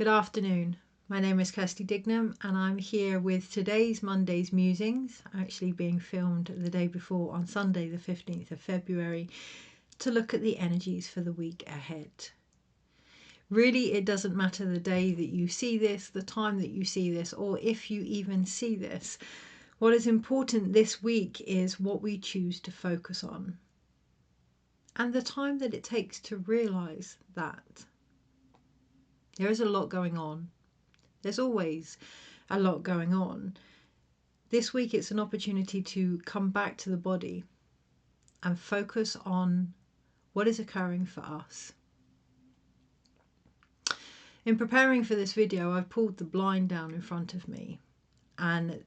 Good afternoon. My name is Kirsty Dignam and I'm here with today's Monday's Musings, actually being filmed the day before on Sunday the 15th of February, to look at the energies for the week ahead. Really, it doesn't matter the day that you see this, the time that you see this, or if you even see this. What is important this week is what we choose to focus on and the time that it takes to realise that. There is a lot going on. There's always a lot going on. This week it's an opportunity to come back to the body and focus on what is occurring for us. In preparing for this video, I've pulled the blind down in front of me and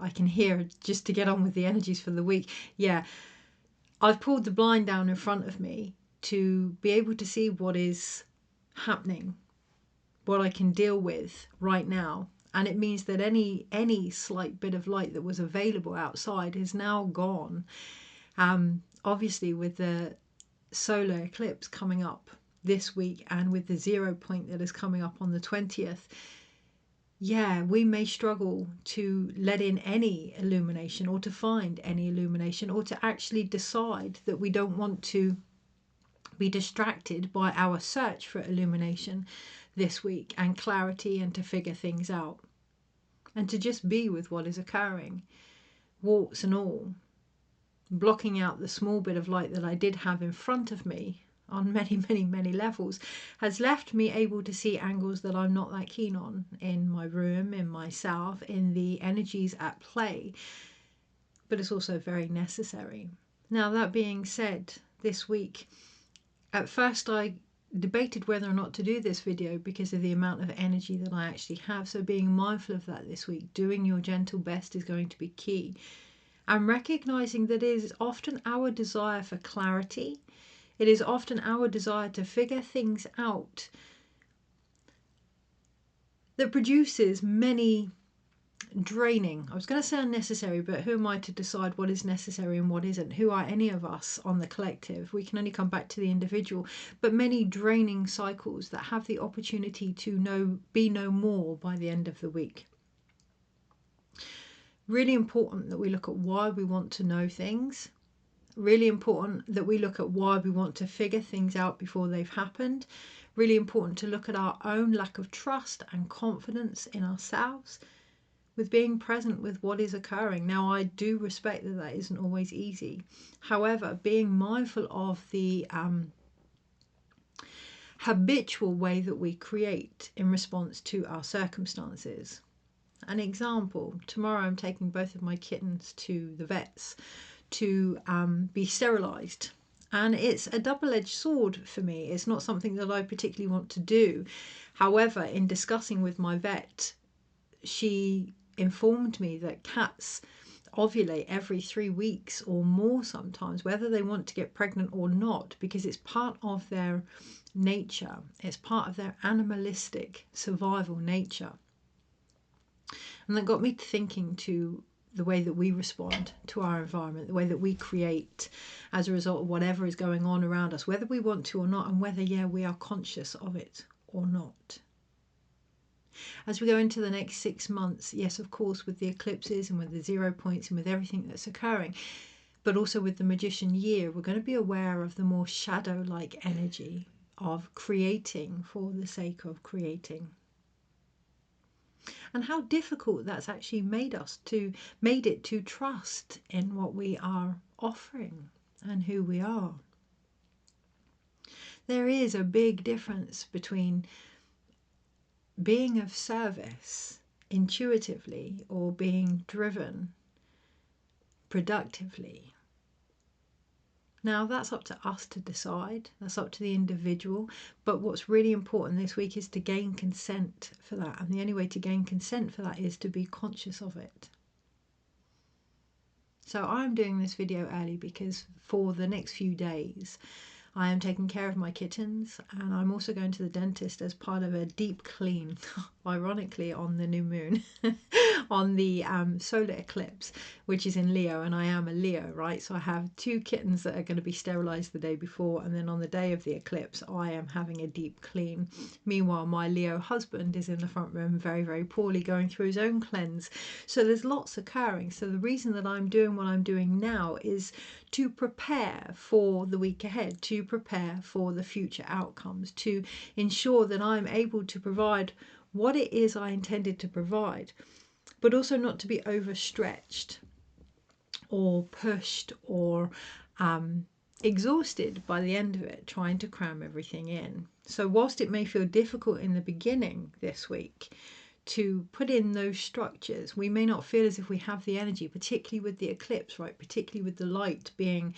I can hear, just to get on with the energies for the week, I've pulled the blind down in front of me to be able to see what is happening, what I can deal with right now. And it means that any slight bit of light that was available outside is now gone. Obviously with the solar eclipse coming up this week and with the 0 point that is coming up on the 20th, we may struggle to let in any illumination or to find any illumination or to actually decide that we don't want to be distracted by our search for illumination this week and clarity, and to figure things out and to just be with what is occurring, warts and all. Blocking out the small bit of light that I did have in front of me on many levels has left me able to see angles that I'm not that keen on in my room, in myself, in the energies at play, but it's also very necessary. Now, that being said, this week, at first I debated whether or not to do this video because of the amount of energy that I actually have. So being mindful of that this week, doing your gentle best is going to be key. And recognizing that it is often our desire for clarity, it is often our desire to figure things out that produces many draining, I was going to say unnecessary, but who am I to decide what is necessary and what isn't? Who are any of us on the collective? We can only come back to the individual, but many draining cycles that have the opportunity to be no more by the end of the week. Really important that we look at why we want to know things. Really important that we look at why we want to figure things out before they've happened. Really important to look at our own lack of trust and confidence in ourselves, with being present with what is occurring. Now, I do respect that that isn't always easy. However, being mindful of the habitual way that we create in response to our circumstances. An example, tomorrow I'm taking both of my kittens to the vets to be sterilised. And it's a double-edged sword for me. It's not something that I particularly want to do. However, in discussing with my vet, she informed me that cats ovulate every 3 weeks or more sometimes, whether they want to get pregnant or not, because it's part of their nature. It's part of their animalistic survival nature. And that got me thinking to the way that we respond to our environment, the way that we create as a result of whatever is going on around us, whether we want to or not, and whether, we are conscious of it or not. As we go into the next 6 months, yes, of course, with the eclipses and with the 0 points and with everything that's occurring, but also with the Magician year, we're going to be aware of the more shadow-like energy of creating for the sake of creating. And how difficult that's actually made it to trust in what we are offering and who we are. There is a big difference between being of service intuitively or being driven productively. Now, that's up to us to decide. That's up to the individual. But what's really important this week is to gain consent for that. And the only way to gain consent for that is to be conscious of it. So I'm doing this video early because for the next few days, I am taking care of my kittens, and I'm also going to the dentist as part of a deep clean, ironically on the new moon, on the solar eclipse, which is in Leo, and I am a Leo, right? So I have 2 kittens that are going to be sterilized the day before, and then on the day of the eclipse I am having a deep clean. Meanwhile, my Leo husband is in the front room very, very poorly, going through his own cleanse. So there's lots occurring. So the reason that I'm doing what I'm doing now is to prepare for the week ahead, to prepare for the future outcomes, to ensure that I'm able to provide what it is I intended to provide, but also not to be overstretched or pushed or exhausted by the end of it, trying to cram everything in. So whilst it may feel difficult in the beginning this week to put in those structures, we may not feel as if we have the energy, particularly with the eclipse, right? Particularly with the light being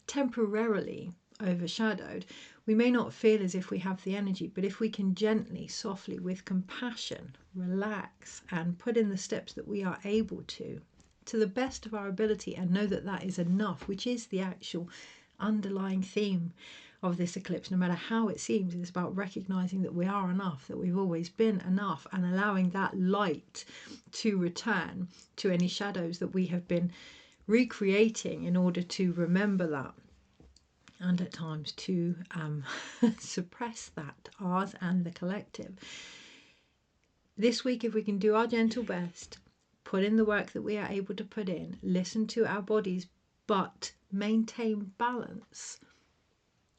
temporarily overshadowed. We may not feel as if we have the energy, but if we can gently, softly, with compassion, relax and put in the steps that we are able to the best of our ability, and know that that is enough, which is the actual underlying theme of this eclipse. No matter how it seems, it's about recognizing that we are enough, that we've always been enough, and allowing that light to return to any shadows that we have been recreating in order to remember that, and at times to suppress that, ours and the collective. This week, if we can do our gentle best, put in the work that we are able to put in, listen to our bodies, but maintain balance,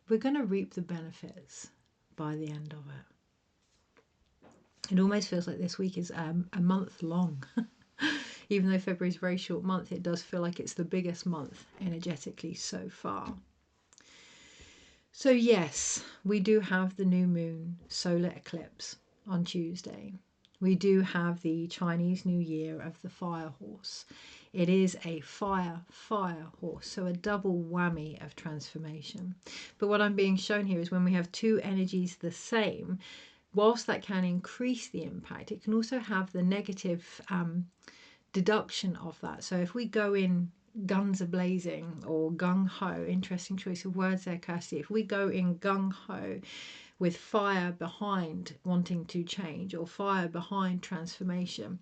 we're going to reap the benefits by the end of it. It almost feels like this week is a month long. Even though February is a very short month, it does feel like it's the biggest month energetically so far. So yes, we do have the new moon solar eclipse on Tuesday. We do have the Chinese New Year of the fire horse. It is a fire horse, so a double whammy of transformation. But what I'm being shown here is when we have 2 energies the same, whilst that can increase the impact, it can also have the negative deduction of that. So if we go in guns a-blazing or gung-ho, interesting choice of words there, Kirsty, if we go in gung-ho with fire behind wanting to change or fire behind transformation,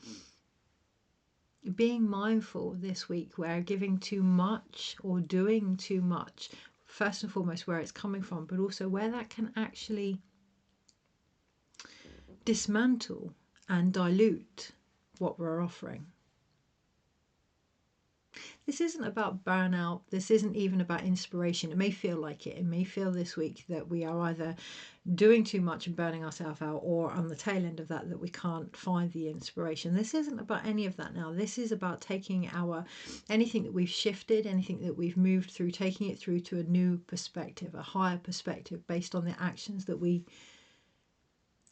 being mindful this week where giving too much or doing too much, first and foremost where it's coming from, but also where that can actually dismantle and dilute what we're offering. This isn't about burnout. This isn't even about inspiration. It may feel like it. It may feel this week that we are either doing too much and burning ourselves out, or on the tail end of that, that we can't find the inspiration. This isn't about any of that now. This is about taking anything that we've shifted, anything that we've moved through, taking it through to a new perspective, a higher perspective based on the actions that we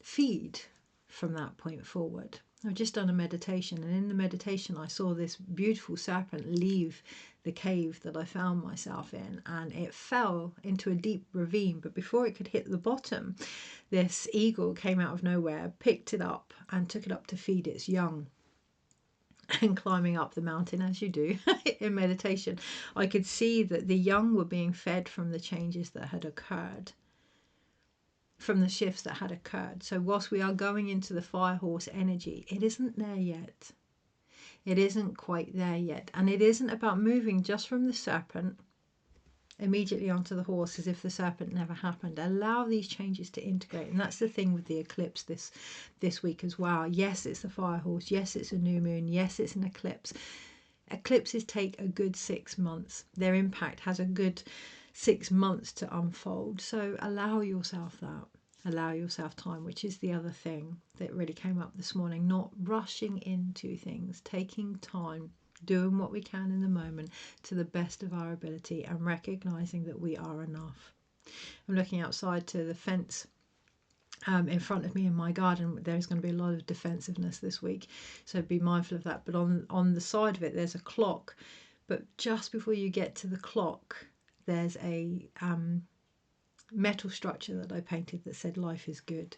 feed from that point forward. I've just done a meditation, and in the meditation I saw this beautiful serpent leave the cave that I found myself in, and it fell into a deep ravine, but before it could hit the bottom, this eagle came out of nowhere, picked it up and took it up to feed its young. And climbing up the mountain, as you do in meditation, I could see that the young were being fed from the changes that had occurred, from the shifts that had occurred. So whilst we are going into the fire horse energy, it isn't there yet. It isn't quite there yet. And it isn't about moving just from the serpent immediately onto the horse as if the serpent never happened. Allow these changes to integrate. And that's the thing with the eclipse this week as well. Yes, it's the fire horse. Yes, it's a new moon. Yes, it's an eclipse. Eclipses take a good 6 months. Their impact has a good 6 months to unfold. So allow yourself that. Allow yourself time, which is the other thing that really came up this morning. Not rushing into things, taking time, doing what we can in the moment to the best of our ability, and recognizing that we are enough. I'm looking outside to the fence in front of me in my garden. There's going to be a lot of defensiveness this week, so be mindful of that. But on the side of it, there's a clock. But just before you get to the clock, there's a metal structure that I painted that said life is good.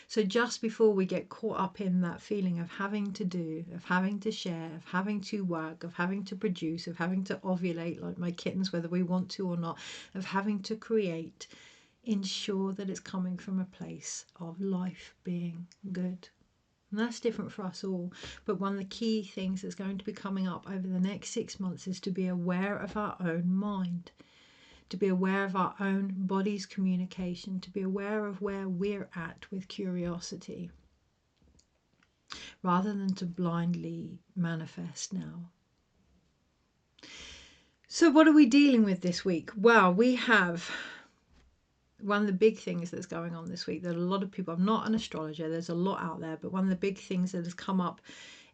So just before we get caught up in that feeling of having to do, of having to share, of having to work, of having to produce, of having to ovulate like my kittens, whether we want to or not, of having to create, ensure that it's coming from a place of life being good. And that's different for us all. But one of the key things that's going to be coming up over the next 6 months is to be aware of our own mind, to be aware of our own body's communication, to be aware of where we're at with curiosity, rather than to blindly manifest now. So what are we dealing with this week? Well, we have one of the big things that's going on this week that a lot of people, I'm not an astrologer, there's a lot out there, but one of the big things that has come up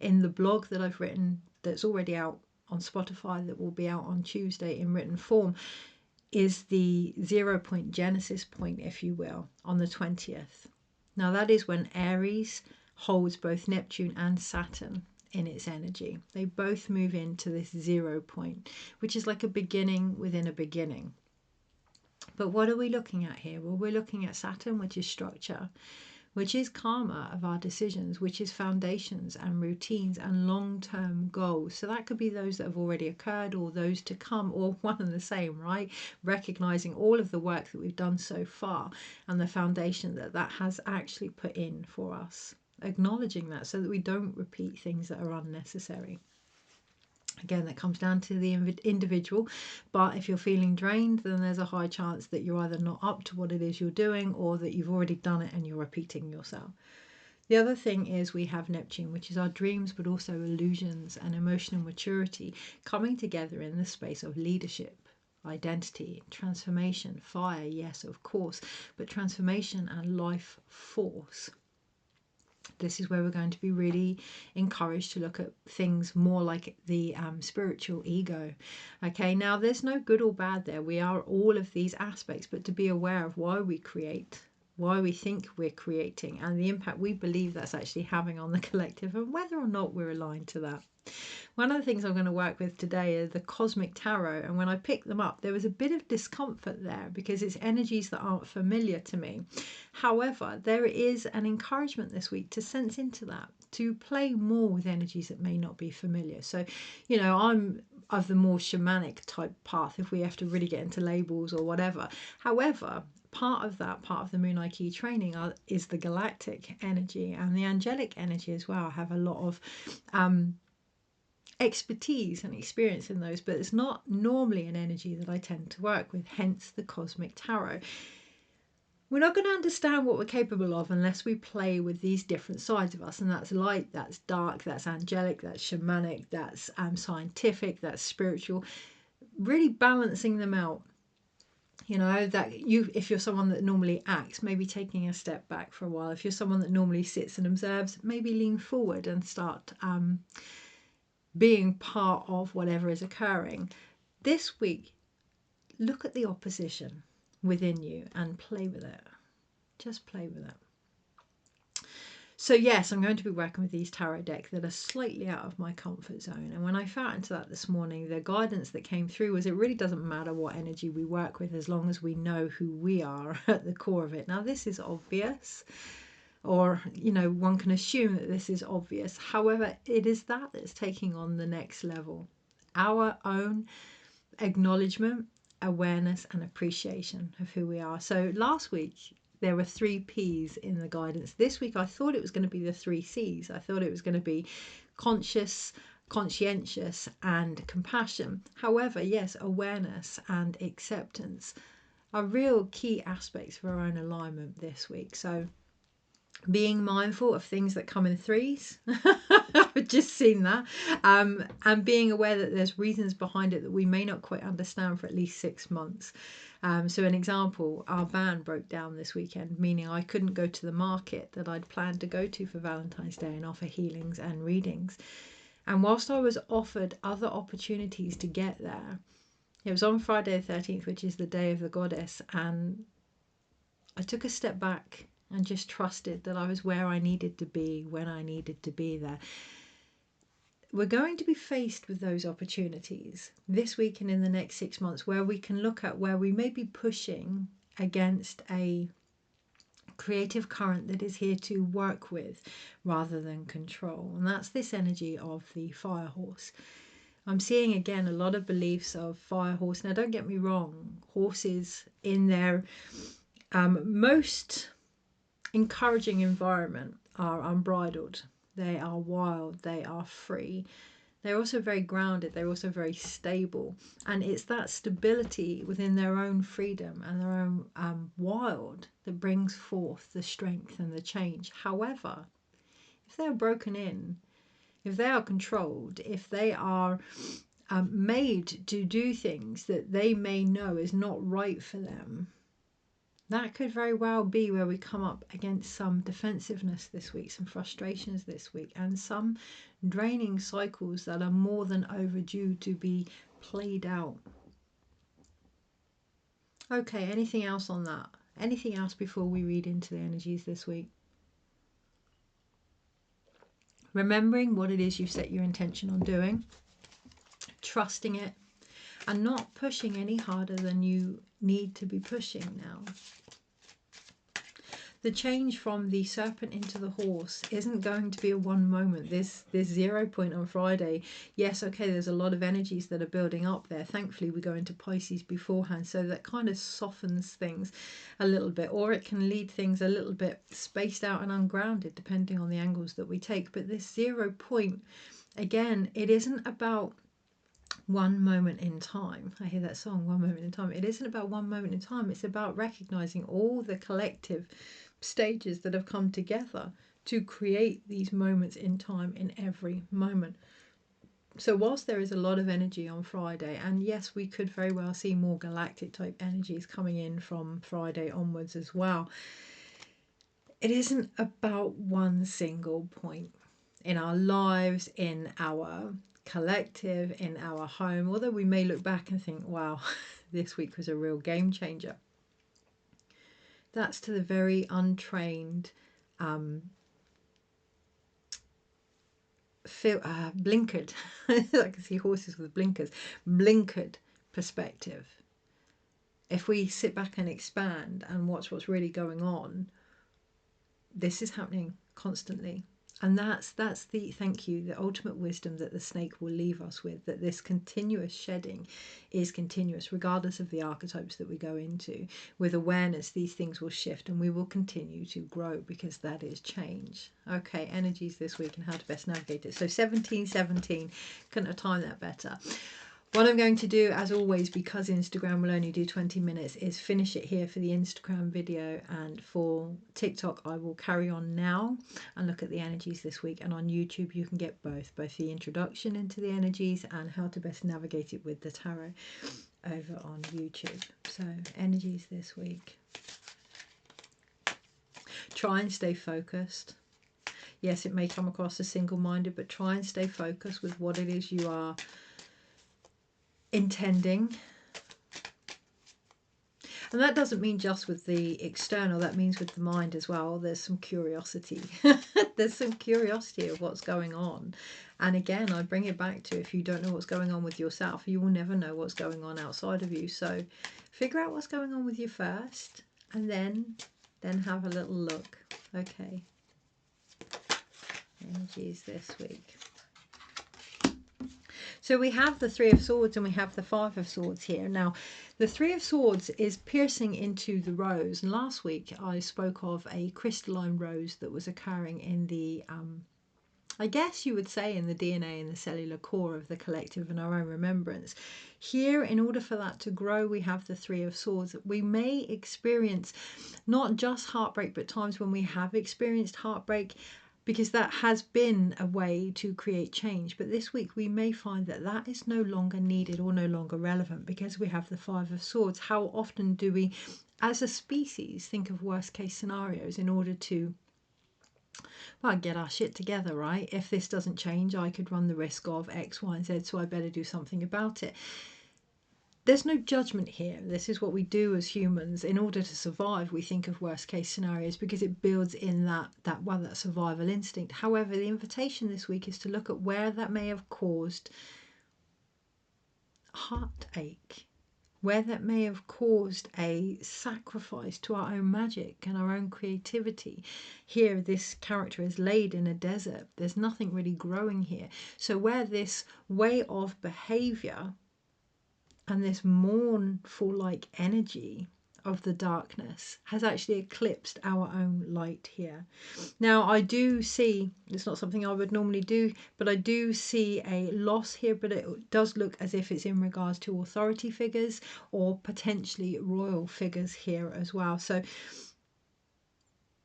in the blog that I've written, that's already out on Spotify, that will be out on Tuesday in written form, is the 0 point Genesis point, if you will, on the 20th. Now that is when Aries holds both Neptune and Saturn in its energy. They both move into this 0 point, which is like a beginning within a beginning. But what are we looking at here? Well, we're looking at Saturn, which is structure, which is karma of our decisions, which is foundations and routines and long-term goals. So that could be those that have already occurred or those to come, or one and the same, right? Recognizing all of the work that we've done so far and the foundation that that has actually put in for us. Acknowledging that so that we don't repeat things that are unnecessary. Again, that comes down to the individual, but if you're feeling drained, then there's a high chance that you're either not up to what it is you're doing or that you've already done it and you're repeating yourself. The other thing is we have Neptune, which is our dreams, but also illusions and emotional maturity coming together in the space of leadership, identity, transformation, fire, yes, of course, but transformation and life force. This is where we're going to be really encouraged to look at things more like the spiritual ego. Okay, now there's no good or bad there. We are all of these aspects, but to be aware of why we create, why we think we're creating, and the impact we believe that's actually having on the collective, and whether or not we're aligned to that. One of the things I'm going to work with today are the cosmic tarot, and when I picked them up there was a bit of discomfort there because it's energies that aren't familiar to me. However, there is an encouragement this week to sense into that, to play more with energies that may not be familiar. So, you know, I'm of the more shamanic type path if we have to really get into labels or whatever. However, part of the Moon IQ training is the galactic energy and the angelic energy as well. I have a lot of expertise and experience in those, but it's not normally an energy that I tend to work with, hence the cosmic tarot. We're not going to understand what we're capable of unless we play with these different sides of us, and that's light, that's dark, that's angelic, that's shamanic, that's scientific, that's spiritual, really balancing them out. You know, that if you're someone that normally acts, maybe taking a step back for a while. If you're someone that normally sits and observes, maybe lean forward and start being part of whatever is occurring. This week, look at the opposition within you and play with it. Just play with it. So yes, I'm going to be working with these tarot decks that are slightly out of my comfort zone. And when I found into that this morning, the guidance that came through was it really doesn't matter what energy we work with as long as we know who we are at the core of it. Now, this is obvious, or, you know, one can assume that this is obvious. However, it is that that's taking on the next level. Our own acknowledgement, awareness and appreciation of who we are. So last week, there were 3 P's in the guidance. This week, I thought it was going to be the 3 C's. I thought it was going to be conscious, conscientious and compassion. However, yes, awareness and acceptance are real key aspects for our own alignment this week. So being mindful of things that come in 3s. I've just seen that. And being aware that there's reasons behind it that we may not quite understand for at least 6 months. So an example, our van broke down this weekend, meaning I couldn't go to the market that I'd planned to go to for Valentine's Day and offer healings and readings. And whilst I was offered other opportunities to get there, it was on Friday the 13th, which is the day of the goddess, and I took a step back and just trusted that I was where I needed to be when I needed to be there. We're going to be faced with those opportunities this week and in the next 6 months where we can look at where we may be pushing against a creative current that is here to work with rather than control. And that's this energy of the fire horse. I'm seeing again a lot of beliefs of fire horse. Now, don't get me wrong, horses in their most encouraging environment are unbridled. They are wild, they are free. They're also very grounded, they're also very stable. And it's that stability within their own freedom and their own wild that brings forth the strength and the change. However, if they're broken in, if they are controlled, if they are made to do things that they may know is not right for them, that could very well be where we come up against some defensiveness this week, some frustrations this week, and some draining cycles that are more than overdue to be played out. Okay, anything else on that? Anything else before we read into the energies this week? Remembering what it is you set your intention on doing, trusting it, and not pushing any harder than you need to be pushing now. The change from the serpent into the horse isn't going to be a one moment. This 0 point on Friday, yes, okay, there's a lot of energies that are building up there. Thankfully, we go into Pisces beforehand, so that kind of softens things a little bit, or it can lead things a little bit spaced out and ungrounded, depending on the angles that we take. But this 0 point, again, it isn't about one moment in time. I hear that song, One Moment in Time. It isn't about one moment in time. It's about recognizing all the collective stages that have come together to create these moments in time in every moment. So whilst there is a lot of energy on Friday, and yes, we could very well see more galactic type energies coming in from Friday onwards as well, it isn't about one single point in our lives, in our collective, in our home, although we may look back and think, wow, this week was a real game changer. That's to the very untrained, blinkered, I can see horses with blinkers, blinkered perspective. If we sit back and expand and watch what's really going on, this is happening constantly. And that's the, thank you, the ultimate wisdom that the snake will leave us with, that this continuous shedding is continuous, regardless of the archetypes that we go into. With awareness, these things will shift and we will continue to grow, because that is change. Okay, energies this week and how to best navigate it. So 1717, couldn't have timed that better. What I'm going to do, as always, because Instagram will only do 20 minutes, is finish it here for the Instagram video, and for TikTok I will carry on now and look at the energies this week, and on YouTube you can get both the introduction into the energies and how to best navigate it with the tarot over on YouTube. So energies this week. Try and stay focused. Yes, it may come across as single-minded, but try and stay focused with what it is you are intending. And that doesn't mean just with the external, that means with the mind as well. There's some curiosity. There's some curiosity of what's going on. And again, I bring it back to, if you don't know what's going on with yourself, you will never know what's going on outside of you. So figure out what's going on with you first, and then have a little look. Okay. Energies this week. So we have the Three of Swords and we have the Five of Swords here. Now, the Three of Swords is piercing into the rose. And last week I spoke of a crystalline rose that was occurring in the, I guess you would say, in the DNA and the cellular core of the collective and our own remembrance. Here, in order for that to grow, we have the Three of Swords. We may experience not just heartbreak, but times when we have experienced heartbreak, because that has been a way to create change. But this week we may find that that is no longer needed or no longer relevant, because we have the Five of Swords. How often do we, as a species, think of worst case scenarios in order to, well, get our shit together, right? If this doesn't change, I could run the risk of X, Y, and Z, so I better do something about it. There's no judgment here. This is what we do as humans. In order to survive, we think of worst case scenarios because it builds in that survival instinct. However, the invitation this week is to look at where that may have caused heartache, where that may have caused a sacrifice to our own magic and our own creativity. Here, this character is laid in a desert. There's nothing really growing here. So where this way of behavior and this mournful-like energy of the darkness has actually eclipsed our own light here. Now, I do see, it's not something I would normally do, but I do see a loss here, but it does look as if it's in regards to authority figures or potentially royal figures here as well. So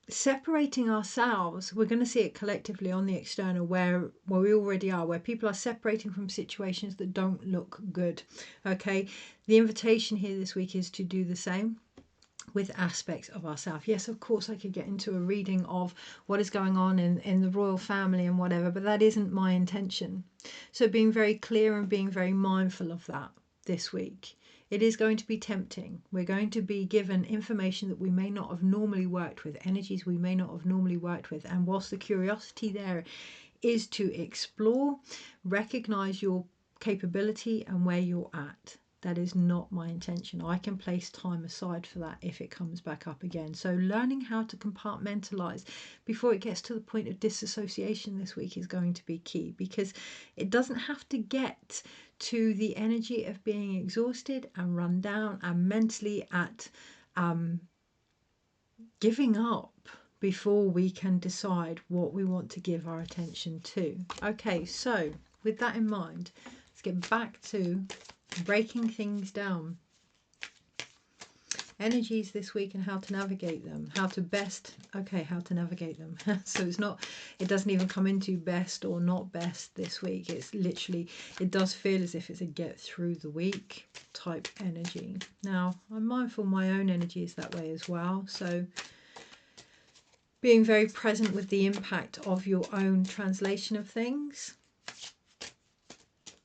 separating ourselves, we're going to see it collectively on the external where we already are, where people are separating from situations that don't look good. Okay, the invitation here this week is to do the same with aspects of ourselves. Yes, of course, I could get into a reading of what is going on in the royal family and whatever, but that isn't my intention. So being very clear and being very mindful of that this week. It is going to be tempting. We're going to be given information that we may not have normally worked with, energies we may not have normally worked with. And whilst the curiosity there is to explore, recognize your capability and where you're at. That is not my intention. I can place time aside for that if it comes back up again. So learning how to compartmentalize before it gets to the point of dissociation this week is going to be key, because it doesn't have to get to the energy of being exhausted and run down and mentally at giving up before we can decide what we want to give our attention to. Okay, so with that in mind, let's get back to breaking things down. Energies this week and how to navigate them. How to navigate them. So it doesn't even come into best or not best this week. It's literally, it does feel as if it's a get through the week type energy. Now, I'm mindful my own energy is that way as well. So being very present with the impact of your own translation of things.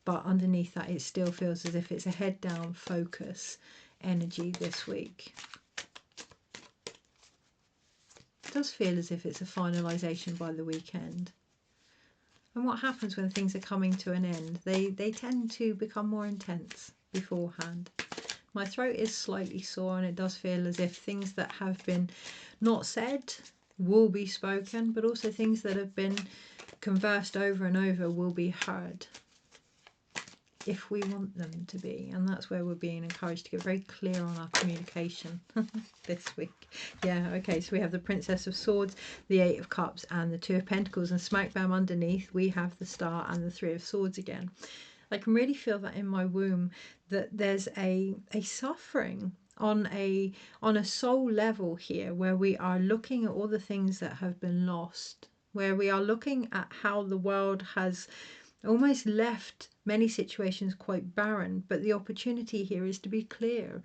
But underneath that, it still feels as if it's a head down focus energy this week. It does feel as if it's a finalisation by the weekend. And what happens when things are coming to an end? They tend to become more intense beforehand. My throat is slightly sore and it does feel as if things that have been not said will be spoken, but also things that have been conversed over and over will be heard, if we want them to be. And that's where we're being encouraged to get very clear on our communication this week. Yeah, okay, so we have the Princess of Swords, the Eight of Cups and the Two of Pentacles, and smack bam underneath we have the Star and the Three of Swords again. I can really feel that in my womb, that there's a suffering on a soul level here, where we are looking at all the things that have been lost, where we are looking at how the world has almost left many situations quite barren, but the opportunity here is to be clear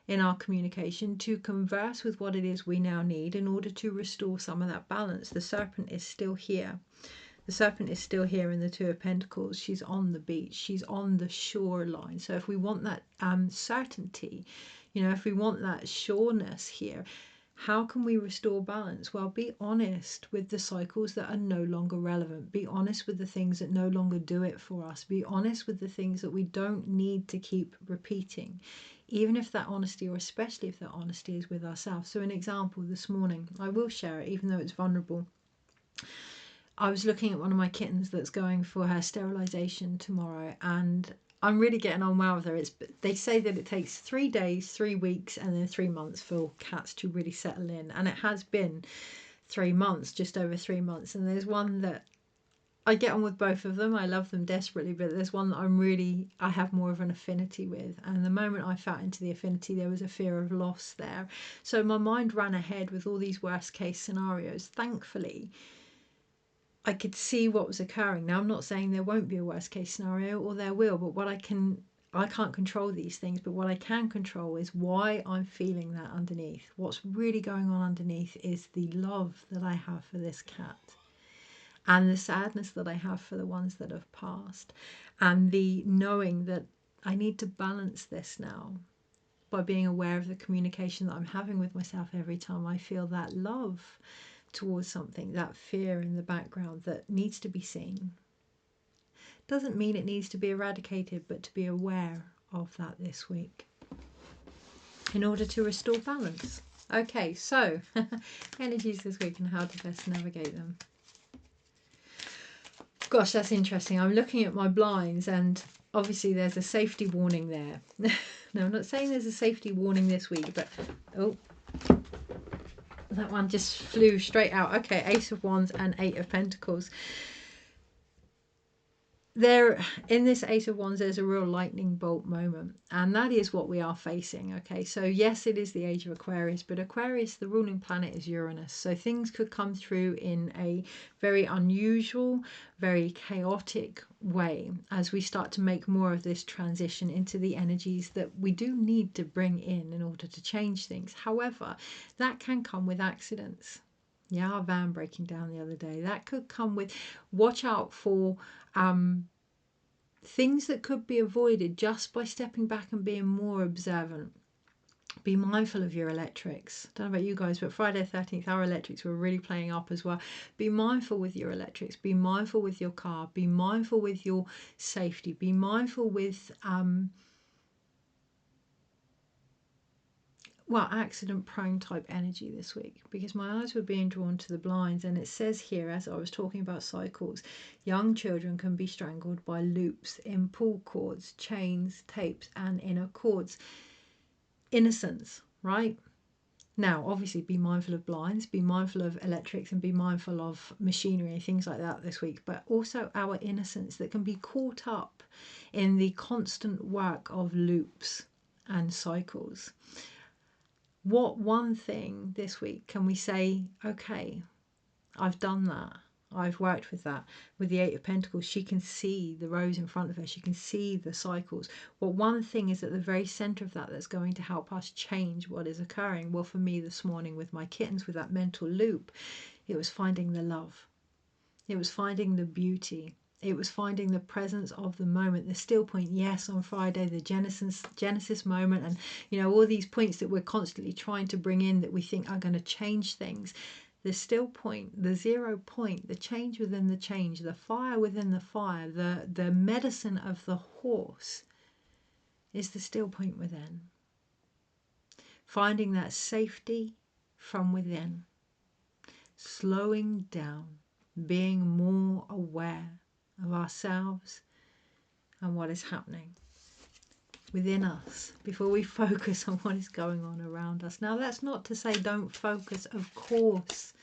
in our communication, to converse with what it is we now need in order to restore some of that balance. The serpent is still here. The serpent is still here in the Two of Pentacles. She's on the beach. She's on the shoreline. So if we want that certainty, you know, if we want that sureness here, how can we restore balance? Well, be honest with the cycles that are no longer relevant. Be honest with the things that no longer do it for us. Be honest with the things that we don't need to keep repeating, even if that honesty, or especially if that honesty, is with ourselves. So an example this morning, I will share it even though it's vulnerable. I was looking at one of my kittens that's going for her sterilisation tomorrow, and I'm really getting on well with her. They say that it takes 3 days, 3 weeks and then 3 months for cats to really settle in. And it has been 3 months, just over 3 months. And there's one that I get on with both of them. I love them desperately, but there's one that I have more of an affinity with. And the moment I felt into the affinity, there was a fear of loss there. So my mind ran ahead with all these worst case scenarios. Thankfully, I could see what was occurring. Now, I'm not saying there won't be a worst case scenario, or there will, but I can't control these things, but what I can control is why I'm feeling that underneath. What's really going on underneath is the love that I have for this cat, and the sadness that I have for the ones that have passed, and the knowing that I need to balance this now by being aware of the communication that I'm having with myself every time I feel that love towards something, that fear in the background that needs to be seen. Doesn't mean it needs to be eradicated, but to be aware of that this week. in order to restore balance. Okay, so energies this week and how to best navigate them. Gosh, that's interesting. I'm looking at my blinds and obviously there's a safety warning there. No, I'm not saying there's a safety warning this week, but oh, that one just flew straight out. Okay, Ace of Wands and Eight of Pentacles. There, in this Ace of Wands, there's a real lightning bolt moment, and that is what we are facing. Okay, so yes, it is the age of Aquarius, but Aquarius, the ruling planet is Uranus, so things could come through in a very unusual, very chaotic way as we start to make more of this transition into the energies that we do need to bring in order to change things. However, that can come with accidents. Yeah, our van breaking down the other day. That could come with, watch out for things that could be avoided just by stepping back and being more observant. Be mindful of your electrics. I don't know about you guys, but Friday the 13th, our electrics were really playing up as well. Be mindful with your electrics. Be mindful with your car. Be mindful with your safety. Be mindful with accident prone type energy this week, because my eyes were being drawn to the blinds, and it says here, as I was talking about cycles, young children can be strangled by loops in pull cords, chains, tapes and inner cords. Innocence, right? Now obviously be mindful of blinds, be mindful of electrics, and be mindful of machinery and things like that this week, but also our innocence that can be caught up in the constant work of loops and cycles. What one thing this week can we say, okay, I've done that, I've worked with that. With the Eight of Pentacles, she can see the rows in front of her, she can see the cycles. What one thing is at the very centre of that that's going to help us change what is occurring? Well, for me this morning with my kittens, with that mental loop, it was finding the love. It was finding the beauty. It was finding the presence of the moment, the still point. Yes, on Friday, the Genesis moment, and you know, all these points that we're constantly trying to bring in that we think are going to change things. The still point, the 0 point, the change within the change, the fire within the fire, the medicine of the horse is the still point within. Finding that safety from within, slowing down, being more aware of ourselves and what is happening within us before we focus on what is going on around us. Now, that's not to say don't focus, of course.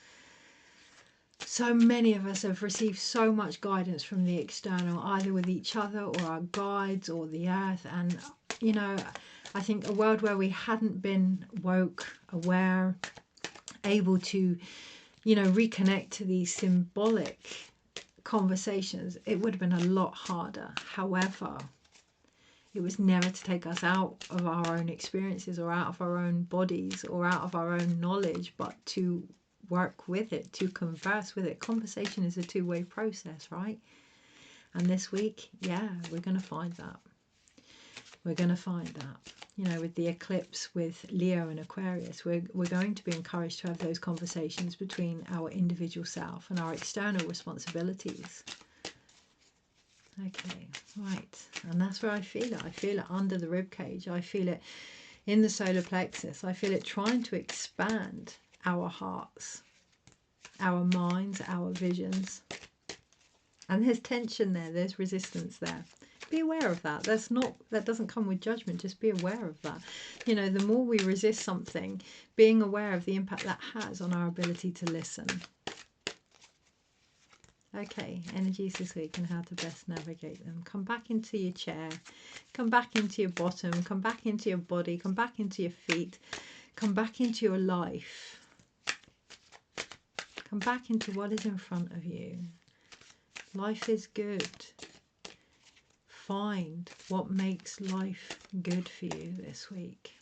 So many of us have received so much guidance from the external, either with each other or our guides or the earth, and you know, I think a world where we hadn't been woke, aware, able to, you know, reconnect to these symbolic conversations, it would have been a lot harder. However, it was never to take us out of our own experiences or out of our own bodies or out of our own knowledge, but to work with it, to converse with it. Conversation is a two-way process, right? And this week, yeah, we're going to find that. We're going to find that. You know, with the eclipse with Leo and Aquarius, we're going to be encouraged to have those conversations between our individual self and our external responsibilities. Okay, right. And that's where I feel it. I feel it under the rib cage. I feel it in the solar plexus. I feel it trying to expand our hearts, our minds, our visions. And there's tension there. There's resistance there. Be aware of that. That doesn't come with judgment. Just be aware of that. You know, the more we resist something, being aware of the impact that has on our ability to listen. Okay, energies this week and how to best navigate them. Come back into your chair. Come back into your bottom. Come back into your body. Come back into your feet. Come back into your life. Come back into what is in front of you. Life is good. Find what makes life good for you this week.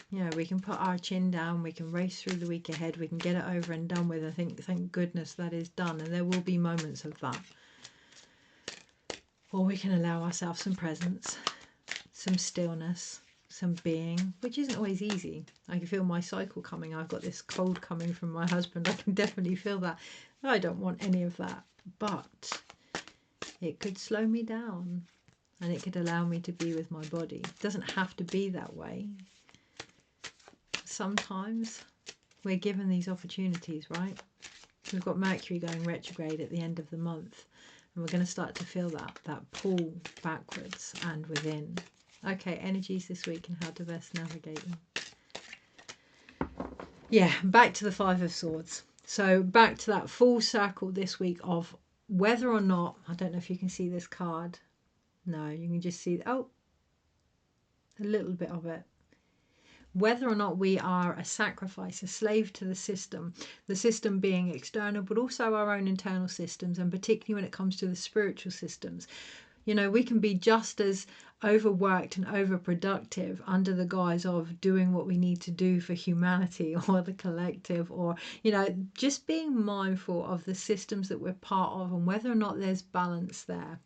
You know, we can put our chin down, we can race through the week ahead, we can get it over and done with. I think, thank goodness that is done, and there will be moments of that. Or we can allow ourselves some presence, some stillness, some being, which isn't always easy. I can feel my cycle coming. I've got this cold coming from my husband. I can definitely feel that. I don't want any of that, but it could slow me down. and it could allow me to be with my body. It doesn't have to be that way. Sometimes we're given these opportunities, right? We've got Mercury going retrograde at the end of the month, and we're going to start to feel that pull backwards and within. Okay, energies this week and how to best navigate them. Yeah, back to the Five of Swords. So back to that full circle this week of whether or not, I don't know if you can see this card. No, you can just see, oh, a little bit of it. Whether or not we are a sacrifice, a slave to the system being external, but also our own internal systems, and particularly when it comes to the spiritual systems. You know, we can be just as overworked and overproductive under the guise of doing what we need to do for humanity or the collective, or, you know, just being mindful of the systems that we're part of and whether or not there's balance there.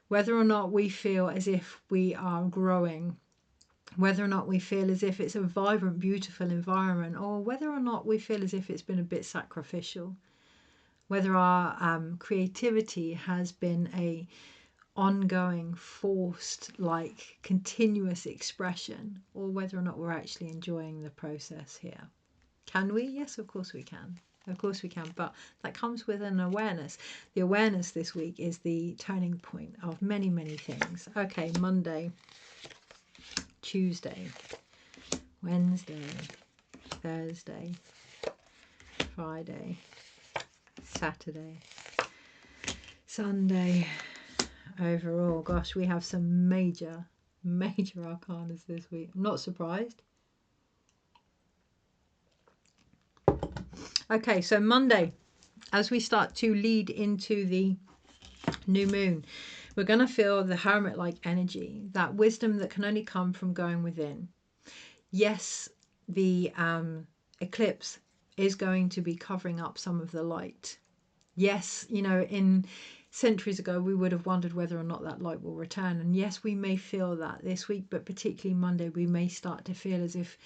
Whether or not we feel as if we are growing, whether or not we feel as if it's a vibrant, beautiful environment, or whether or not we feel as if it's been a bit sacrificial, whether our creativity has been a ongoing, forced, like continuous expression, or whether or not we're actually enjoying the process here. Can we? Yes, of course we can. Of course we can, but that comes with an awareness. The awareness this week is the turning point of many, many things. Okay, Monday, Tuesday, Wednesday, Thursday, Friday, Saturday, Sunday. Overall, gosh, we have some major arcanas this week. I'm not surprised. Okay, so Monday, as we start to lead into the new moon, we're going to feel the hermit-like energy, that wisdom that can only come from going within. Yes, the eclipse is going to be covering up some of the light. Yes, you know, in centuries ago, we would have wondered whether or not that light will return. And yes, we may feel that this week, but particularly Monday, we may start to feel as if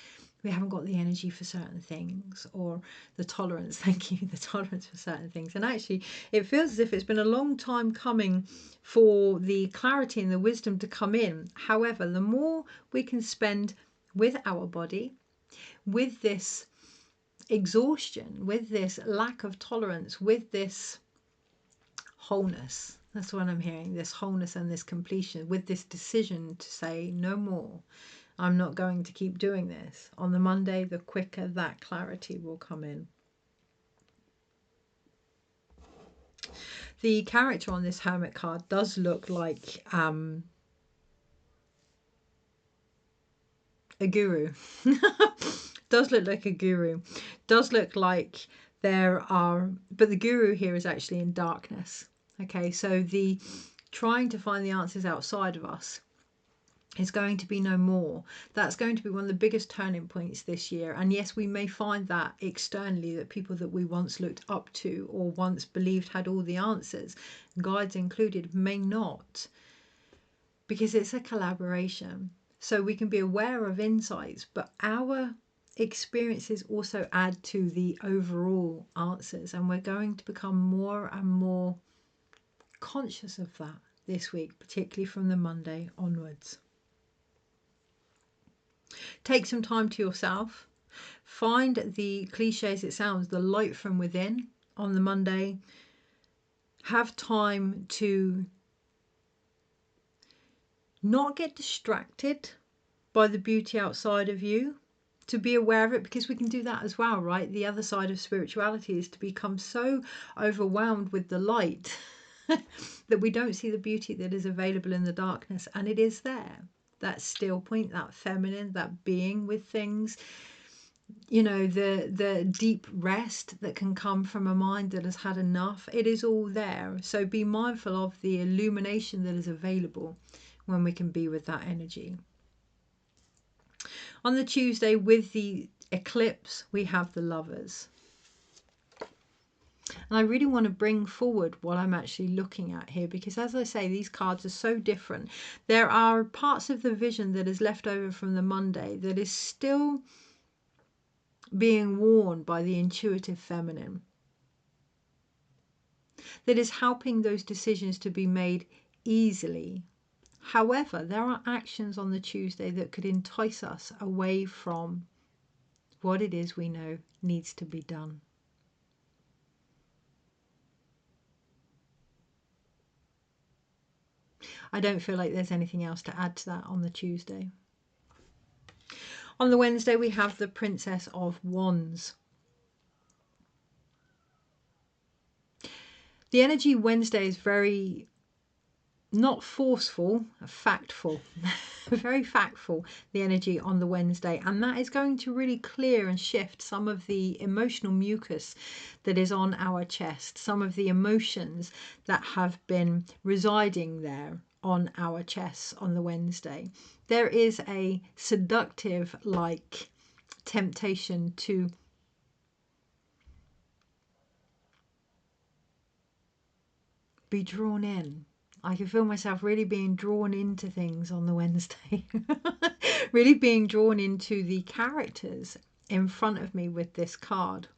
we haven't got the energy for certain things, or the tolerance, thank you, the tolerance for certain things. And actually, it feels as if it's been a long time coming for the clarity and the wisdom to come in. However, the more we can spend with our body, with this exhaustion, with this lack of tolerance, with this wholeness, that's what I'm hearing, this wholeness and this completion, with this decision to say no more, I'm not going to keep doing this. On the Monday, the quicker that clarity will come in. The character on this Hermit card does look like a guru. Does look like a guru. Does look like there are, but the guru here is actually in darkness. Okay, so the trying to find the answers outside of us is going to be no more. That's going to be one of the biggest turning points this year. And yes, we may find that externally, that people that we once looked up to or once believed had all the answers, guides included, may not, because it's a collaboration. So we can be aware of insights, but our experiences also add to the overall answers, and we're going to become more and more conscious of that this week, particularly from the Monday onwards. Take some time to yourself. Find the cliche as it sounds, the light from within on the Monday. Have time to not get distracted by the beauty outside of you, to be aware of it, because we can do that as well, right? The other side of spirituality is to become so overwhelmed with the light that we don't see the beauty that is available in the darkness, and it is there. That still point, that feminine, that being with things, you know, the deep rest that can come from a mind that has had enough. It is all there. So be mindful of the illumination that is available when we can be with that energy. On the Tuesday, with the eclipse, we have the Lovers. And I really want to bring forward what I'm actually looking at here, because as I say, these cards are so different. There are parts of the vision that is left over from the Monday that is still being worn by the intuitive feminine, that is helping those decisions to be made easily. However, there are actions on the Tuesday that could entice us away from what it is we know needs to be done. I don't feel like there's anything else to add to that on the Tuesday. On the Wednesday, we have the Princess of Wands. The energy Wednesday is very, not forceful, factful, very factful, the energy on the Wednesday. And that is going to really clear and shift some of the emotional mucus that is on our chest, some of the emotions that have been residing there on our chests on the Wednesday. There is a seductive like temptation to be drawn in. I can feel myself really being drawn into things on the Wednesday. Really being drawn into the characters in front of me with this card.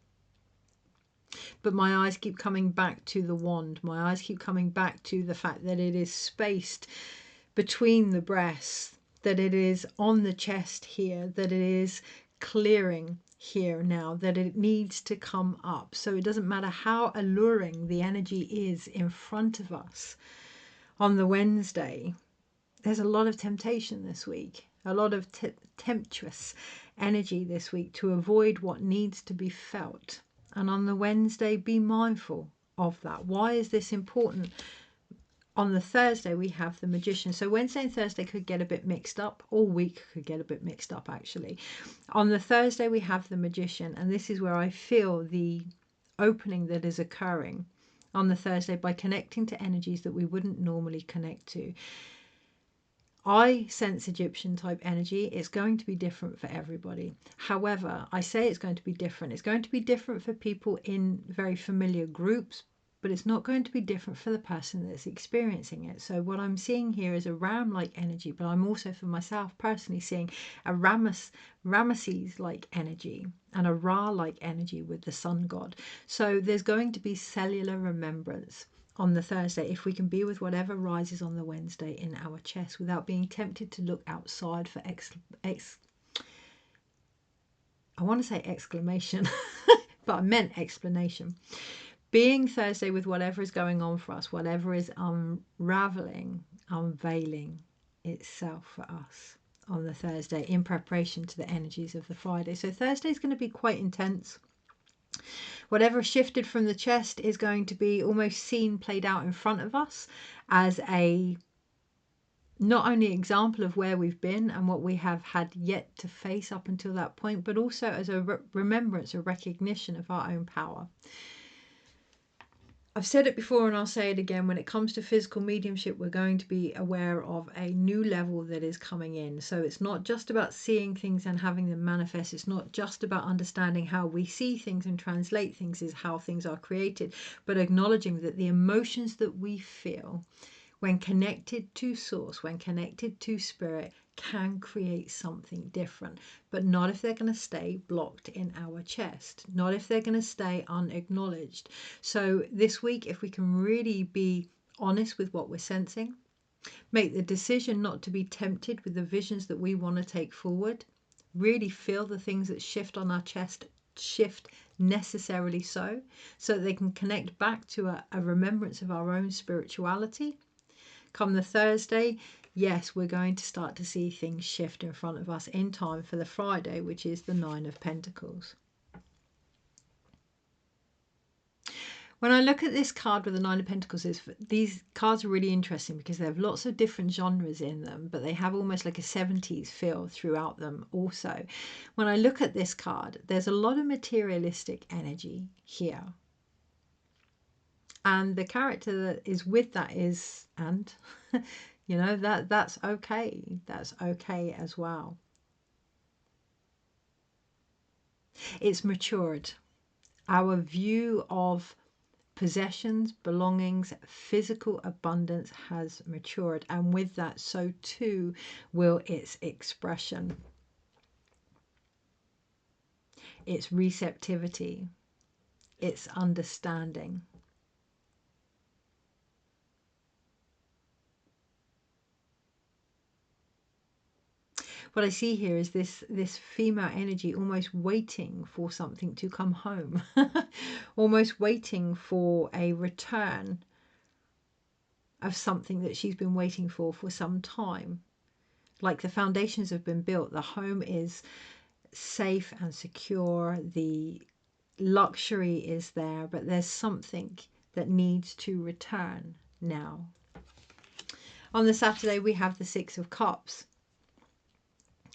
But my eyes keep coming back to the wand. My eyes keep coming back to the fact that it is spaced between the breasts, that it is on the chest here, that it is clearing here now, that it needs to come up. So it doesn't matter how alluring the energy is in front of us on the Wednesday. There's a lot of temptation this week, a lot of tempestuous energy this week to avoid what needs to be felt. And on the Wednesday, be mindful of that. Why is this important? On the Thursday, we have the Magician. So Wednesday and Thursday could get a bit mixed up. All week could get a bit mixed up, actually. On the Thursday, we have the Magician. And this is where I feel the opening that is occurring on the Thursday by connecting to energies that we wouldn't normally connect to. I sense Egyptian type energy. It's going to be different for everybody. However, I say it's going to be different. It's going to be different for people in very familiar groups, but it's not going to be different for the person that's experiencing it. So what I'm seeing here is a ram-like energy, but I'm also for myself personally seeing a Ramesses-like energy and a Ra-like energy with the sun god. So there's going to be cellular remembrance on the Thursday if we can be with whatever rises on the Wednesday in our chest without being tempted to look outside for I want to say exclamation, but I meant explanation. Being Thursday with whatever is going on for us, whatever is unraveling, unveiling itself for us on the Thursday in preparation to the energies of the Friday. So Thursday is going to be quite intense. Whatever shifted from the chest is going to be almost seen played out in front of us as a not only example of where we've been and what we have had yet to face up until that point, but also as a remembrance, a recognition of our own power. I've said it before and I'll say it again. When it comes to physical mediumship, we're going to be aware of a new level that is coming in. So it's not just about seeing things and having them manifest. It's not just about understanding how we see things and translate things is how things are created, but acknowledging that the emotions that we feel when connected to source, when connected to spirit, can create something different, but not if they're going to stay blocked in our chest, not if they're going to stay unacknowledged. So this week, if we can really be honest with what we're sensing, make the decision not to be tempted with the visions that we want to take forward, really feel the things that shift on our chest shift necessarily so that they can connect back to a remembrance of our own spirituality. Come the Thursday, yes, we're going to start to see things shift in front of us in time for the Friday, which is the Nine of Pentacles. When I look at this card with the Nine of Pentacles, these cards are really interesting because they have lots of different genres in them, but they have almost like a 70s feel throughout them also. When I look at this card, there's a lot of materialistic energy here. And the character that is with that is, and you know, that's okay. That's okay as well. It's matured. Our view of possessions, belongings, physical abundance has matured. And with that, so too will its expression. Its receptivity. Its understanding. what I see here is this female energy almost waiting for something to come home, almost waiting for a return of something that she's been waiting for some time. Like the foundations have been built, the home is safe and secure, the luxury is there, but there's something that needs to return now. On the Saturday, we have the Six of Cups.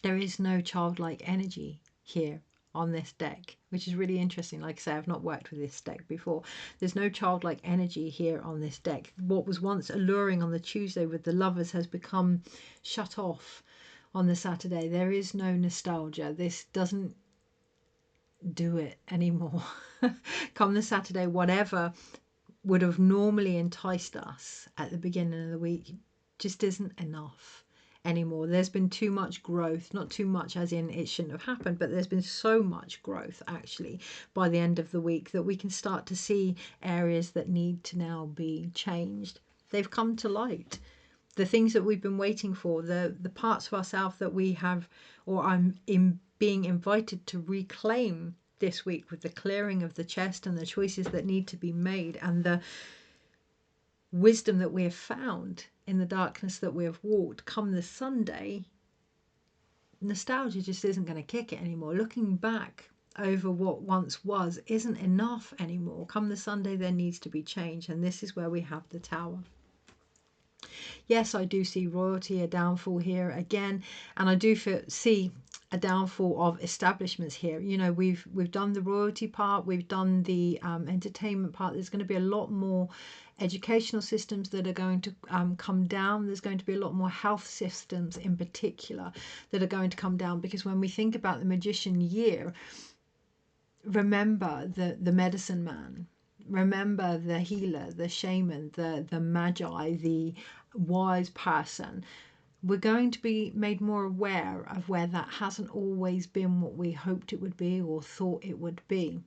There is no childlike energy here on this deck, which is really interesting. Like I say, I've not worked with this deck before. There's no childlike energy here on this deck. What was once alluring on the Tuesday with the Lovers has become shut off on the Saturday. There is no nostalgia. This doesn't do it anymore. Come the Saturday, whatever would have normally enticed us at the beginning of the week just isn't enough anymore. There's been too much growth, not too much as in it shouldn't have happened, but there's been so much growth actually by the end of the week that we can start to see areas that need to now be changed. They've come to light. The things that we've been waiting for, the parts of ourselves that we have, or I'm being invited to reclaim this week with the clearing of the chest and the choices that need to be made and the wisdom that we have found in the darkness that we have walked. Come this Sunday, nostalgia just isn't going to kick it anymore. Looking back over what once was isn't enough anymore. Come the Sunday, there needs to be change, and this is where we have the Tower. Yes, I do see royalty, a downfall here again, and I do see a downfall of establishments here. You know, we've done the royalty part, we've done the entertainment part. There's going to be a lot more educational systems that are going to come down. There's going to be a lot more health systems in particular that are going to come down, because when we think about the Magician year, remember the medicine man, remember the healer, the shaman, the magi, the wise person. We're going to be made more aware of where that hasn't always been what we hoped it would be or thought it would be.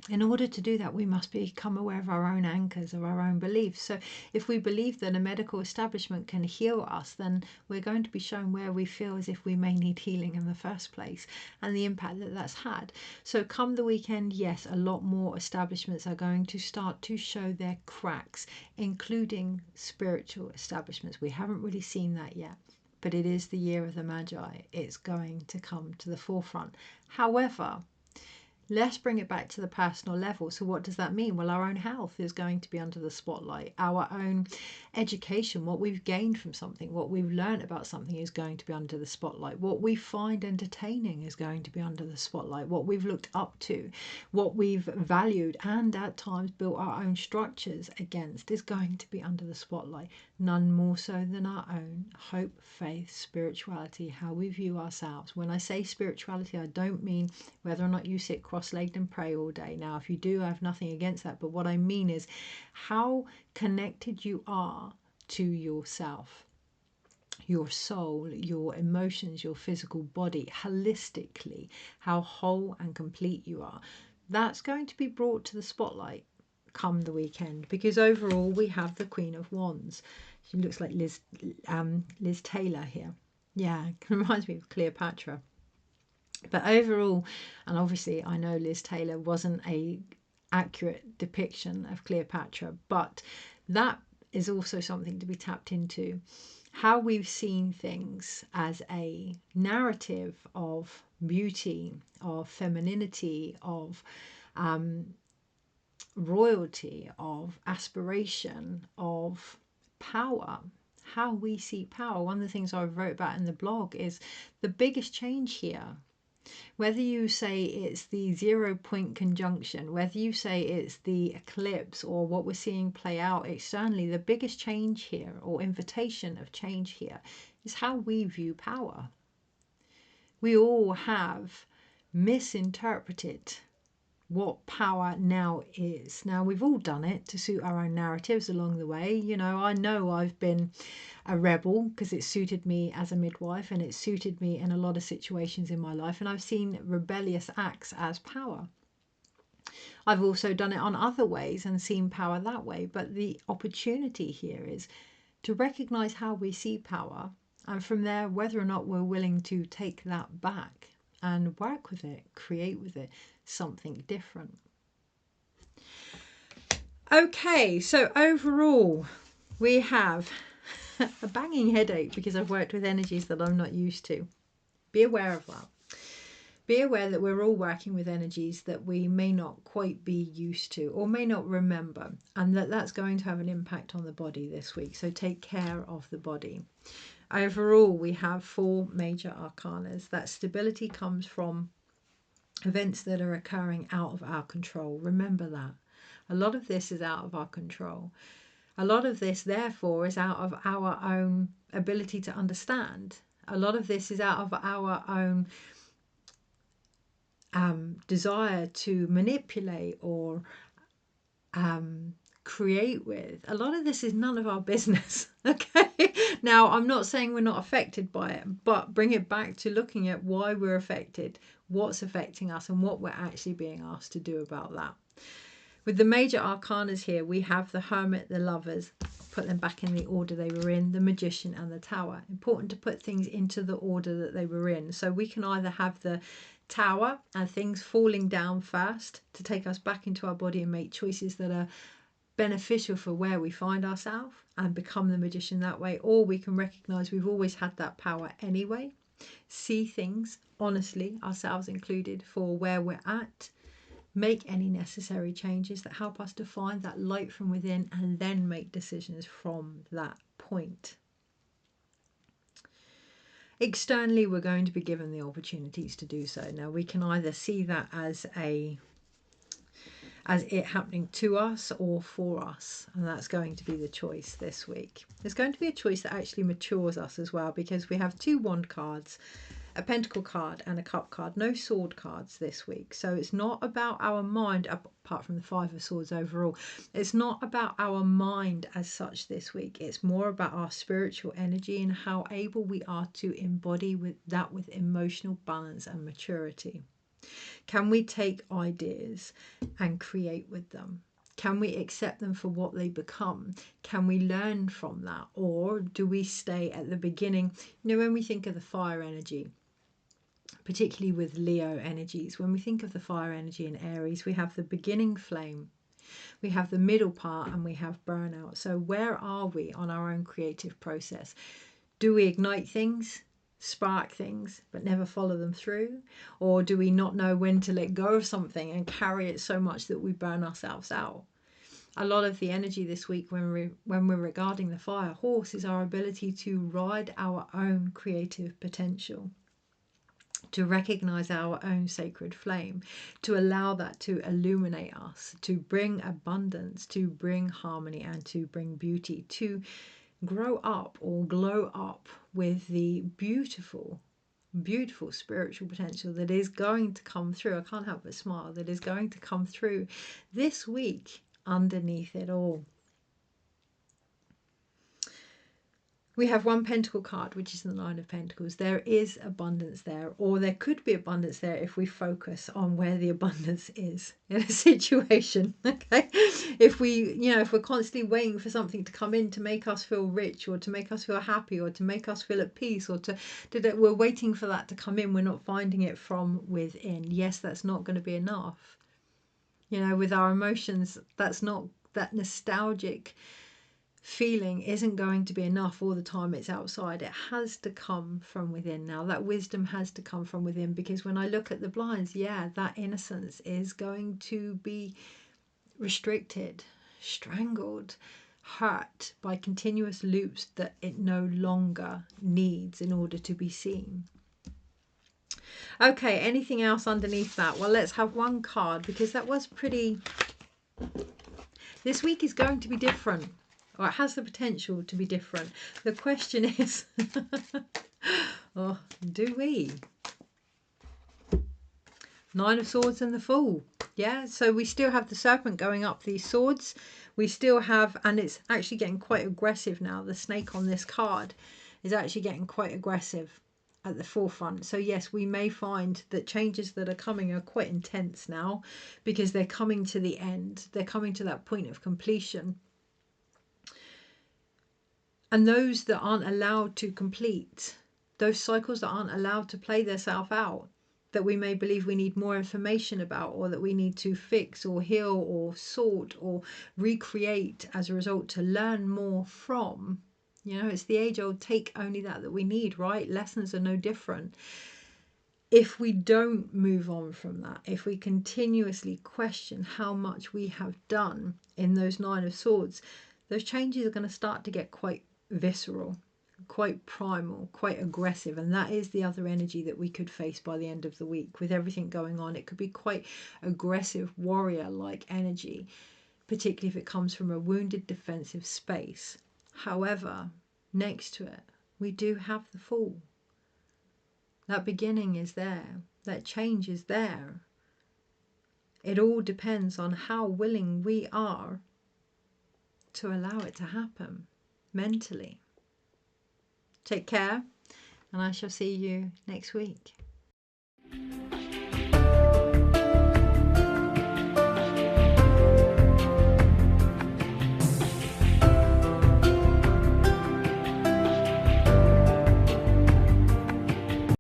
In order to do that, we must become aware of our own anchors, of our own beliefs. So if we believe that a medical establishment can heal us, then we're going to be shown where we feel as if we may need healing in the first place and the impact that that's had. So come the weekend, yes, a lot more establishments are going to start to show their cracks, including spiritual establishments. We haven't really seen that yet, but it is the year of the Magi. It's going to come to the forefront. However, let's bring it back to the personal level. So what does that mean? Well, our own health is going to be under the spotlight. Our own education, what we've gained from something, what we've learned about something is going to be under the spotlight. What we find entertaining is going to be under the spotlight. What we've looked up to, what we've valued and at times built our own structures against is going to be under the spotlight. None more so than our own hope, faith, spirituality, how we view ourselves. When I say spirituality, I don't mean whether or not you sit cross-legged and pray all day. Now, if you do, I have nothing against that. But what I mean is how connected you are to yourself, your soul, your emotions, your physical body, holistically, how whole and complete you are. That's going to be brought to the spotlight come the weekend, because overall we have the Queen of Wands. She looks like Liz Taylor here. Yeah, it reminds me of Cleopatra. But overall, and obviously I know Liz Taylor wasn't a accurate depiction of Cleopatra, but that is also something to be tapped into. How we've seen things as a narrative of beauty, of femininity, of royalty, of aspiration, of power. How we see power. One of the things I wrote about in the blog is the biggest change here. Whether you say it's the 0 point conjunction, whether you say it's the eclipse or what we're seeing play out externally, the biggest change here, or invitation of change here, is how we view power. We all have misinterpreted what power now is. Now, we've all done it to suit our own narratives along the way. You know I've been a rebel because it suited me as a midwife, and it suited me in a lot of situations in my life, and I've seen rebellious acts as power. I've also done it on other ways and seen power that way, but the opportunity here is to recognize how we see power And from there, whether or not we're willing to take that back and work with it, create with it something different. Okay, so overall, we have a banging headache because I've worked with energies that I'm not used to. Be aware of that. Be aware that we're all working with energies that we may not quite be used to or may not remember, and that's going to have an impact on the body this week. So take care of the body. Overall, we have 4 major arcanas. That stability comes from events that are occurring out of our control. Remember that. A lot of this is out of our control. A lot of this, therefore, is out of our own ability to understand. A lot of this is out of our own desire to manipulate or create with. A lot of this is none of our business. Okay, now I'm not saying we're not affected by it, but bring it back to looking at why we're affected, what's affecting us, and what we're actually being asked to do about that. With the major arcanas here, we have the Hermit, the Lovers, put them back in the order they were in, the Magician and the Tower. Important to put things into the order that they were in. So we can either have the Tower and things falling down first to take us back into our body and make choices that are beneficial for where we find ourselves and become the Magician that way, or we can recognize we've always had that power anyway, see things honestly, ourselves included, for where we're at, make any necessary changes that help us to find that light from within, and then make decisions from that point. Externally, we're going to be given the opportunities to do so. Now, we can either see that as it happening to us or for us, and that's going to be the choice this week. There's going to be a choice that actually matures us as well, because we have 2 wand cards, a pentacle card and a cup card, no sword cards this week. So it's not about our mind, apart from the 5 of swords overall, it's not about our mind as such this week. It's more about our spiritual energy and how able we are to embody with emotional balance and maturity. Can we take ideas and create with them? Can we accept them for what they become? Can we learn from that? Or do we stay at the beginning? You know, when we think of the fire energy, particularly with Leo energies, when we think of the fire energy in Aries, we have the beginning flame, we have the middle part, and we have burnout. So where are we on our own creative process? Do we ignite things, spark things, but never follow them through? Or do we not know when to let go of something and carry it so much that we burn ourselves out? A lot of the energy this week when we're regarding the fire horse is our ability to ride our own creative potential, to recognize our own sacred flame, to allow that to illuminate us, to bring abundance, to bring harmony, and to bring beauty, to grow up or glow up with the beautiful, beautiful spiritual potential that is going to come through. I can't help but smile. That is going to come through this week underneath it all. We have 1 pentacle card, which is the 9 of Pentacles. There is abundance there, or there could be abundance there if we focus on where the abundance is in a situation. Okay, if we're constantly waiting for something to come in to make us feel rich, or to make us feel happy, or to make us feel at peace, or we're waiting for that to come in, we're not finding it from within. Yes, that's not going to be enough. You know, with our emotions, that's not, that nostalgic feeling isn't going to be enough all the time. It's outside. It has to come from within. Now that wisdom has to come from within, because when I look at the blinds, yeah, that innocence is going to be restricted, strangled, hurt by continuous loops that it no longer needs in order to be seen. Okay, anything else underneath that? Well, let's have 1 card, because that was pretty... This week is going to be different. Or it has the potential to be different. The question is, oh, do we? 9 of Swords and the Fool. Yeah, so we still have the Serpent going up these swords. We still have, and it's actually getting quite aggressive now. The snake on this card is actually getting quite aggressive at the forefront. So yes, we may find that changes that are coming are quite intense now, because they're coming to the end. They're coming to that point of completion. And those that aren't allowed to complete, those cycles that aren't allowed to play themselves out, that we may believe we need more information about, or that we need to fix or heal or sort or recreate as a result to learn more from. You know, it's the age-old take only that we need, right? Lessons are no different. If we don't move on from that, if we continuously question how much we have done in those Nine of Swords, those changes are going to start to get quite visceral, quite primal, quite aggressive. And that is the other energy that we could face by the end of the week. With everything going on, it could be quite aggressive, warrior-like energy, particularly if it comes from a wounded, defensive space. However, next to it, we do have the Fool. That beginning is there. That change is there. It all depends on how willing we are to allow it to happen mentally. Take care, and I shall see you next week.